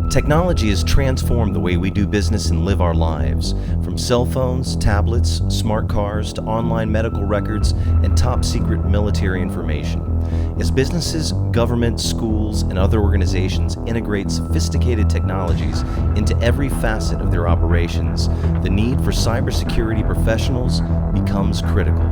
Technology has transformed the way we do business and live our lives, from cell phones, tablets, smart cars, to online medical records and top-secret military information. As businesses, government, schools, and other organizations integrate sophisticated technologies into every facet of their operations, the need for cybersecurity professionals becomes critical.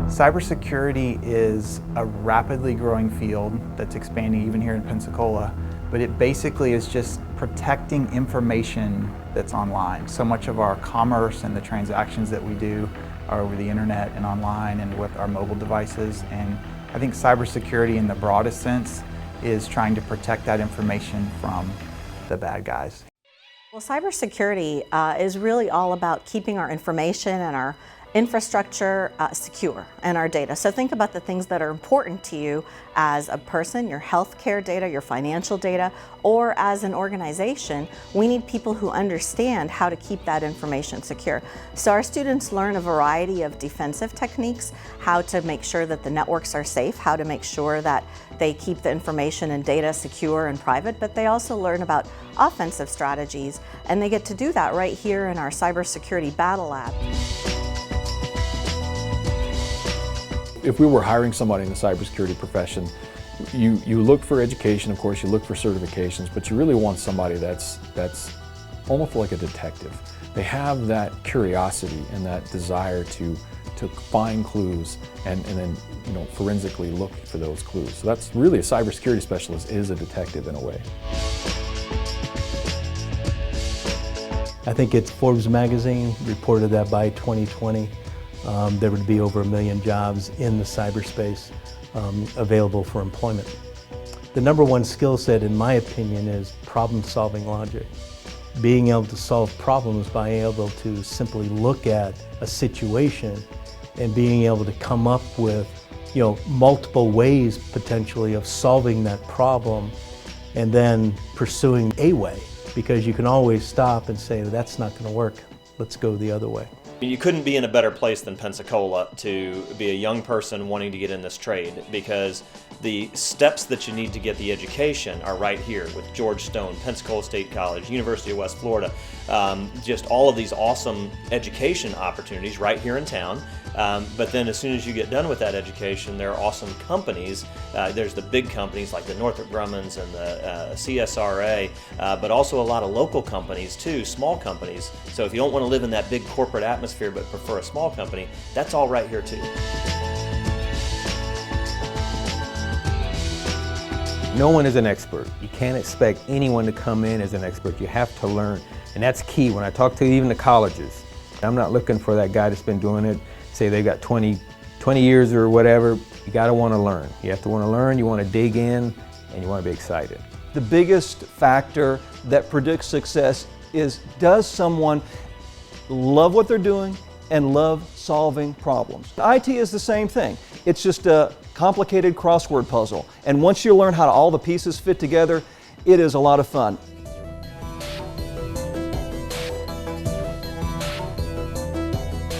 Cybersecurity is a rapidly growing field that's expanding even here in Pensacola, but it basically is just protecting information that's online. So much of our commerce and the transactions that we do are over the internet and online and with our mobile devices, and I think cybersecurity in the broadest sense is trying to protect that information from the bad guys. Well, cybersecurity is really all about keeping our information and our infrastructure secure and our data. So think about the things that are important to you as a person, your healthcare data, your financial data, or as an organization. We need people who understand how to keep that information secure. So our students learn a variety of defensive techniques, how to make sure that the networks are safe, how to make sure that they keep the information and data secure and private, but they also learn about offensive strategies, and they get to do that right here in our Cybersecurity Battle Lab. If we were hiring somebody in the cybersecurity profession, you look for education, of course, you look for certifications, but you really want somebody that's almost like a detective. They have that curiosity and that desire to find clues and then forensically look for those clues. So that's really a cybersecurity specialist is a detective in a way. I think it's Forbes magazine reported that by 2020, there would be over 1 million jobs in the cyberspace available for employment. The number one skill set, in my opinion, is problem-solving logic. Being able to solve problems by able to simply look at a situation and being able to come up with multiple ways potentially of solving that problem and then pursuing a way, because you can always stop and say, that's not going to work, let's go the other way. You couldn't be in a better place than Pensacola to be a young person wanting to get in this trade, because the steps that you need to get the education are right here with George Stone, Pensacola State College, University of West Florida, just all of these awesome education opportunities right here in town. But then as soon as you get done with that education, there are awesome companies. There's the big companies like the Northrop Grumman's and the CSRA, but also a lot of local companies too, small companies. So if you don't want to live in that big corporate atmosphere but prefer a small company, that's all right here too. No one is an expert. You can't expect anyone to come in as an expert. You have to learn, and that's key. When I talk to even the colleges, I'm not looking for that guy that's been doing it, say they've got 20 years or whatever. You gotta want to learn. You have to want to learn, you want to dig in, and you want to be excited. The biggest factor that predicts success is, does someone love what they're doing and love solving problems? IT is the same thing. It's just a complicated crossword puzzle. And once you learn how all the pieces fit together, it is a lot of fun.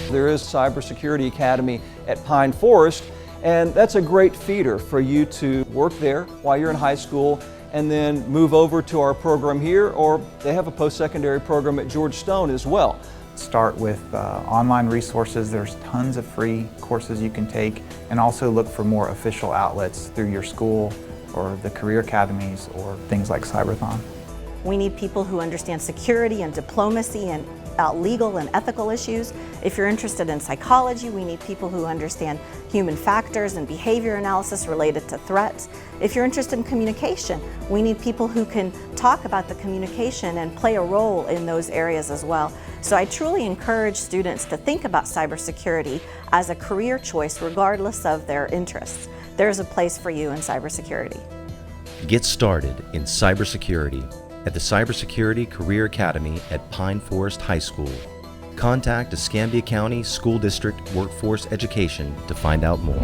There is Cybersecurity Academy at Pine Forest, and that's a great feeder for you to work there while you're in high school and then move over to our program here, or they have a post-secondary program at George Stone as well. Start with online resources. There's tons of free courses you can take, and also look for more official outlets through your school or the career academies or things like Cyberthon. We need people who understand security and diplomacy and legal and ethical issues. If you're interested in psychology, we need people who understand human factors and behavior analysis related to threats. If you're interested in communication, we need people who can talk about the communication and play a role in those areas as well. So I truly encourage students to think about cybersecurity as a career choice regardless of their interests. There's a place for you in cybersecurity. Get started in cybersecurity at the Cybersecurity Career Academy at Pine Forest High School. Contact Escambia County School District Workforce Education to find out more.